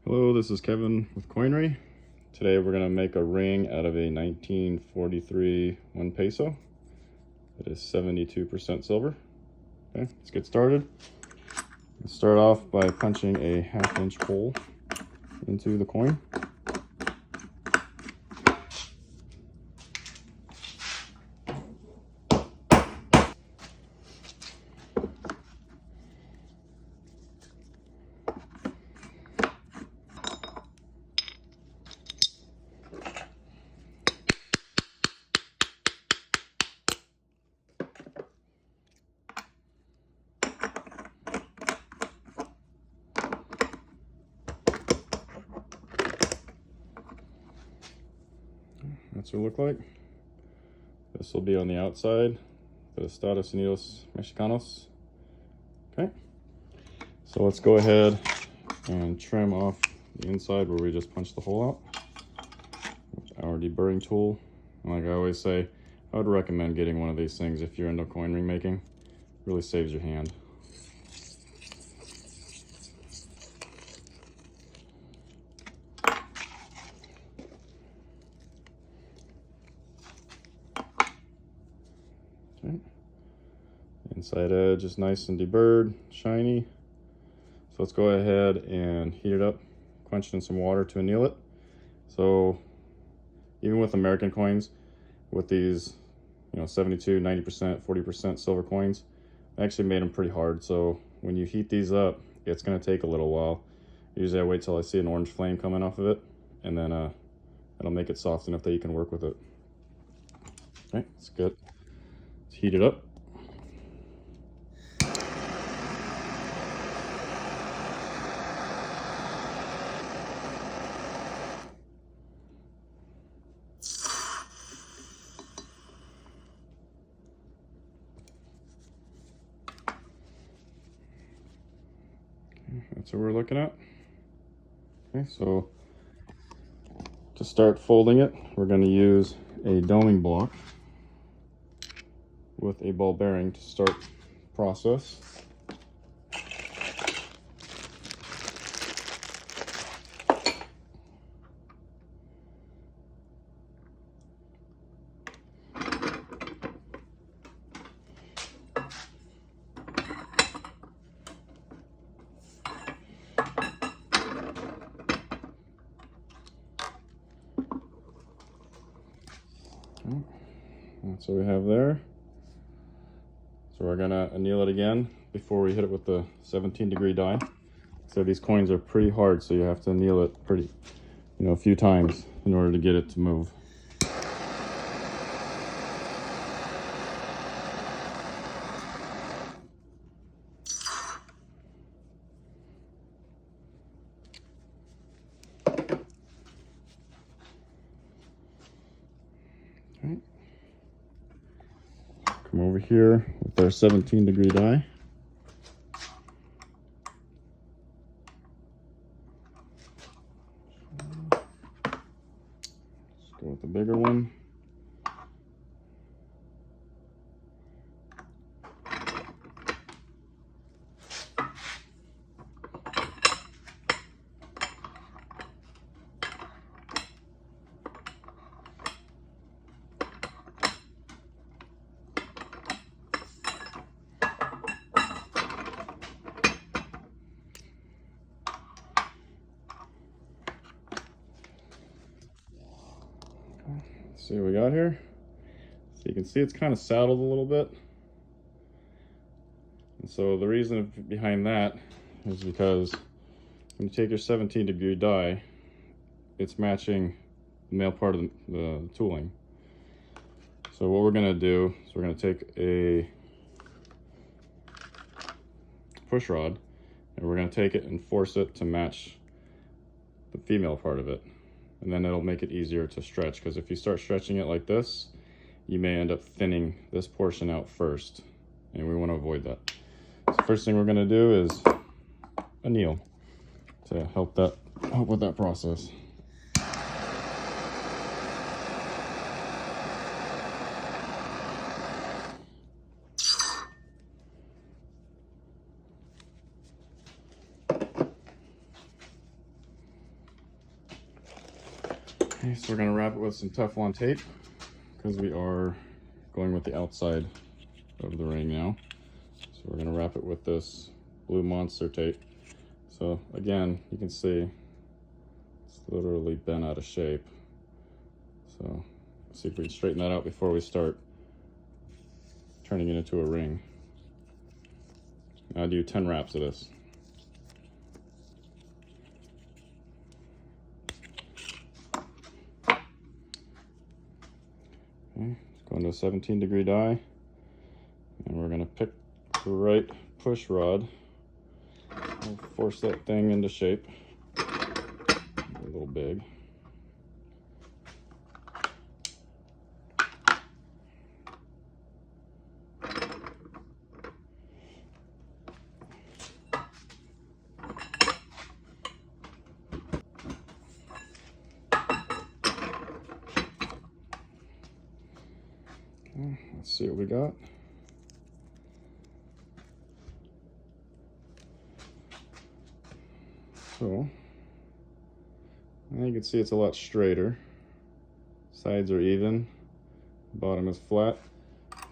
Hello, this is Kevin with Coinery. Today we're going to make a ring out of a 1943 Un Peso. It is 72% silver. Okay, let's get started. Let's start off by punching a 1/2 inch hole into the coin. That's what it look like. This will be on the outside, the Estados Unidos Mexicanos. Okay, so let's go ahead and trim off the inside where we just punched the hole out with our deburring tool. And like I always say, I would recommend getting one of these things if you're into coin ring making. It really saves your hand. Okay. Inside edge is nice and deburred, shiny. So let's go ahead and heat it up, quench it in some water to anneal it. So even with American coins, with these, 72, 90%, 40% silver coins, I actually made them pretty hard. So when you heat these up, it's going to take a little while. Usually I wait till I see an orange flame coming off of it, and then it'll make it soft enough that you can work with it. Okay, that's good. Let's heat it up. That's what we're looking at. Okay, so to start folding it, we're going to use a doming block with a ball bearing to start the process. That's what we have there. So we're gonna anneal it again before we hit it with the 17-degree die. So these coins are pretty hard, so you have to anneal it pretty, a few times in order to get it to move. Okay. Come over here with our 17-degree die. Let's go with the bigger one. See what we got here. So you can see it's kind of saddled a little bit. And so the reason behind that is because when you take your 17-degree die, it's matching the male part of the tooling. So what we're going to do is we're going to take a push rod and we're going to take it and force it to match the female part of it. And then it'll make it easier to stretch, because if you start stretching it like this, you may end up thinning this portion out first, and we want to avoid that. So first thing we're going to do is anneal to help with that process. Okay, so we're gonna wrap it with some Teflon tape because we are going with the outside of the ring now. So we're gonna wrap it with this blue monster tape. So again, you can see it's literally bent out of shape. So let's see if we can straighten that out before we start turning it into a ring. I'll do 10 wraps of this. Okay, let's go into a 17-degree die, and we're gonna pick the right push rod. We'll force that thing into shape. A little big. Okay, let's see what we got. So, you can see it's a lot straighter. Sides are even, bottom is flat.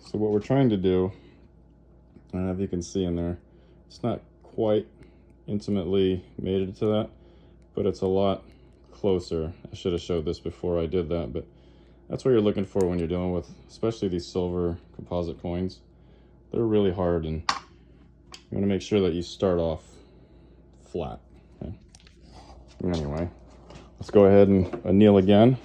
So what we're trying to do, I don't know if you can see in there, it's not quite intimately mated to that, but it's a lot closer. I should have showed this before I did that, but that's what you're looking for when you're dealing with, especially these silver composite coins. They're really hard, and you want to make sure that you start off flat. Okay. Anyway, let's go ahead and anneal again.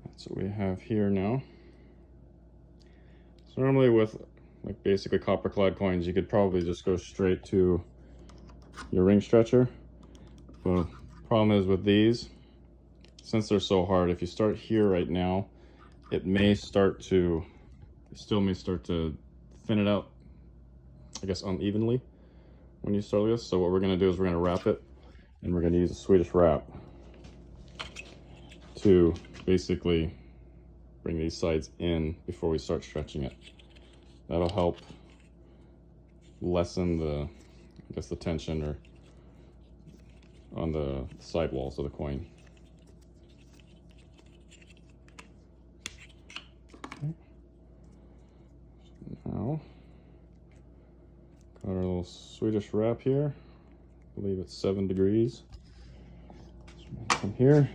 That's what we have here now. So normally with like basically copper clad coins, you could probably just go straight to your ring stretcher. But the problem is with these, since they're so hard, if you start here right now, it may start to, still may start to thin it out, I guess, unevenly when you start this. So what we're gonna do is we're gonna wrap it, and we're gonna use a Swedish wrap to basically bring these sides in before we start stretching it. That'll help lessen the, I guess, the tension or on the side walls of the coin. Okay. So now, got our little Swedish wrap here. I believe it's 7 degrees. So from here,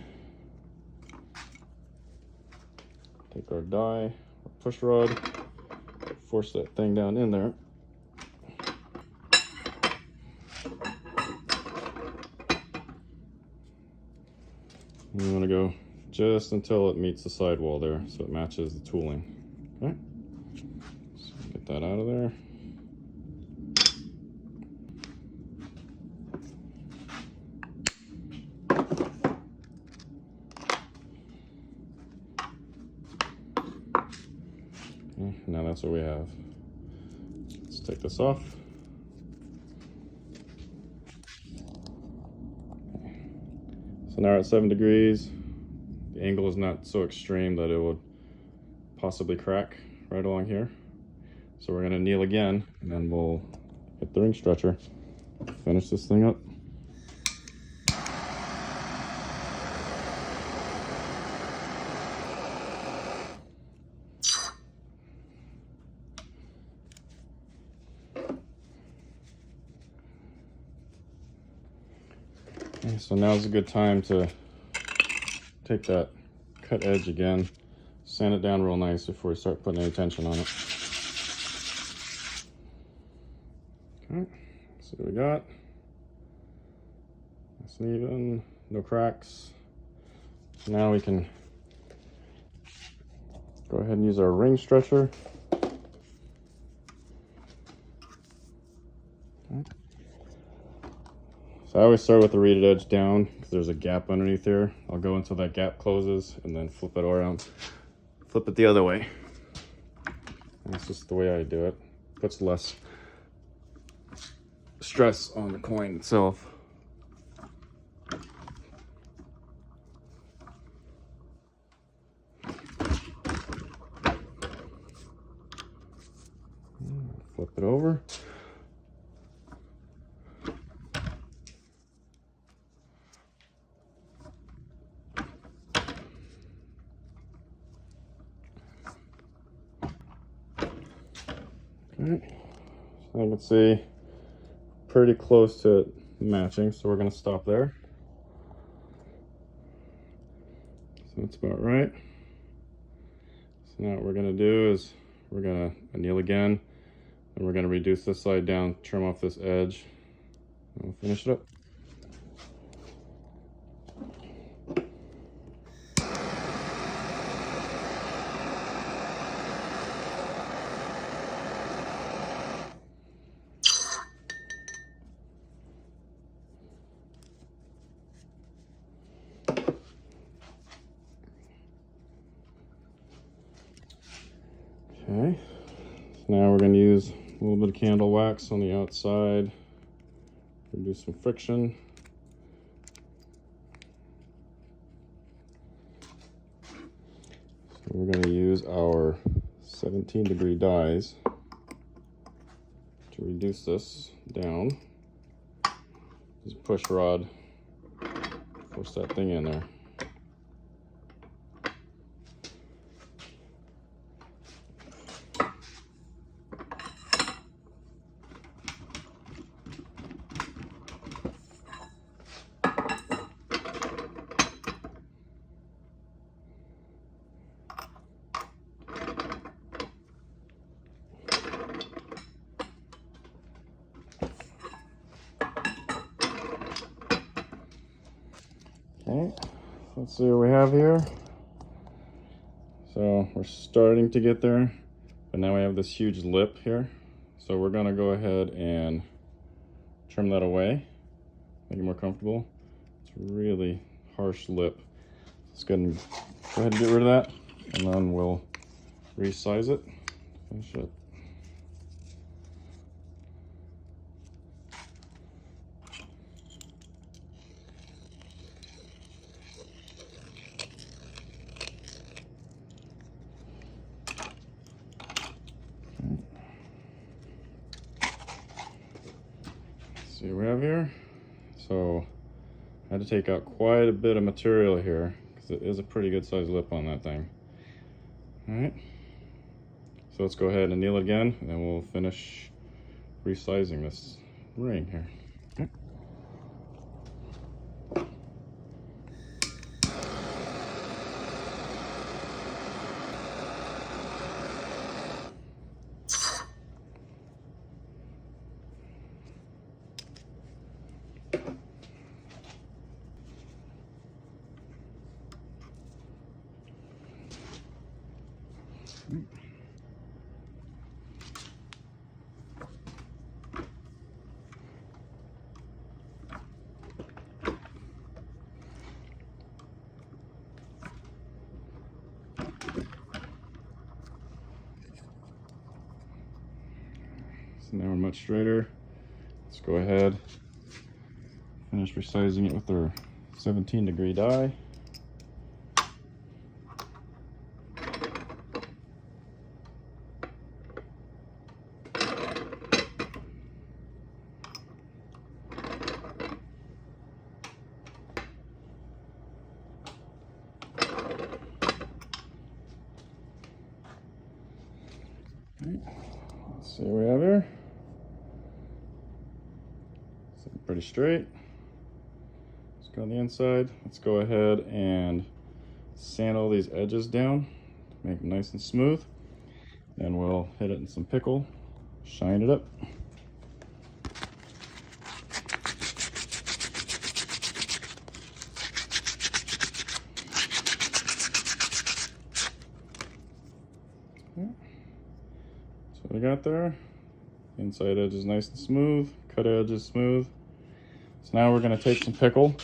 take our die, our push rod, force that thing down in there. And you want to go just until it meets the sidewall there, so it matches the tooling. Okay, so get that out of there. Okay, now that's what we have. Let's take this off. So now we're at 7 degrees. The angle is not so extreme that it would possibly crack right along here. So we're gonna anneal again, and then we'll hit the ring stretcher, finish this thing up. Okay, so now's a good time to take that cut edge again, sand it down real nice before we start putting any tension on it. Okay, see what we got. Nice and even, no cracks. So now we can go ahead and use our ring stretcher. Okay. So I always start with the reeded edge down because there's a gap underneath here. I'll go until that gap closes and then flip it around, flip it the other way. And that's just the way I do it. Puts less stress on the coin itself. it over. Okay, so I can see pretty close to it matching, so we're going to stop there. So that's about right. So now what we're going to do is we're going to anneal again, and we're going to reduce this side down, trim off this edge, and we'll finish it up. Okay, so now we're going to use a little bit of candle wax on the outside, reduce some friction. So we're going to use our 17-degree dies to reduce this down. Just push rod, push that thing in there. Okay, let's see what we have here. So we're starting to get there, but now we have this huge lip here. So we're gonna go ahead and trim that away, make it more comfortable. It's a really harsh lip. Let's go ahead and get rid of that, and then we'll resize it, finish it. See what we have here. So I had to take out quite a bit of material here because it is a pretty good sized lip on that thing. All right, so let's go ahead and anneal it again, and then we'll finish resizing this ring here. Okay. So now we're much straighter. Let's go ahead, finish resizing it with our 17-degree die. Let's see what we have here. So pretty straight. Let's go on the inside. Let's go ahead and sand all these edges down to make them nice and smooth. Then we'll hit it in some pickle, shine it up. So what I got there, inside edge is nice and smooth, cut edge is smooth. So now we're going to take some pickle.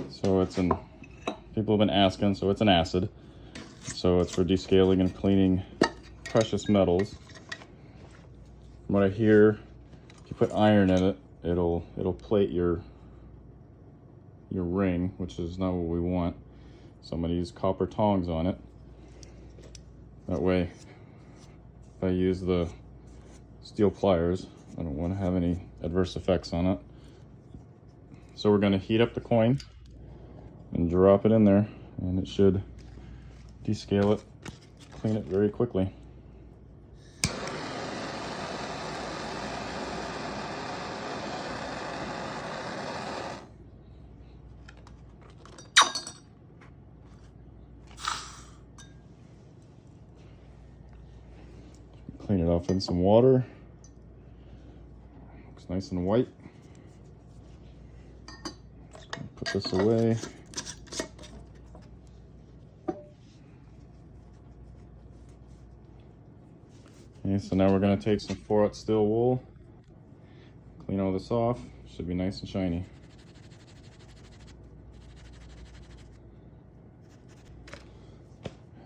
So it's an, people have been asking, so it's an acid. So it's for descaling and cleaning precious metals. From what I hear, if you put iron in it, it'll plate your ring, which is not what we want. So I'm going to use copper tongs on it. That way, if I use the steel pliers. I don't want to have any adverse effects on it. So we're going to heat up the coin and drop it in there, and it should descale it, clean it very quickly. Clean it off in some water. Looks nice and white. Just gonna put this away. Okay, so now we're going to take some 4/0 steel wool, clean all this off. Should be nice and shiny.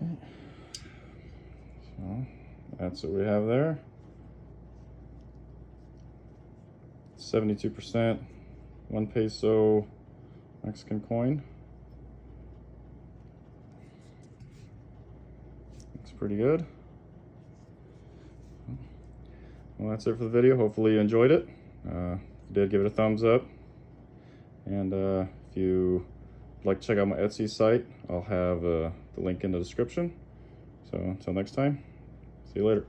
Okay. So that's what we have there. 72% Un Peso Mexican coin. Looks pretty good. Well, that's it for the video. Hopefully you enjoyed it. If you did, give it a thumbs up. And if you would like to check out my Etsy site, I'll have the link in the description. So until next time, see you later.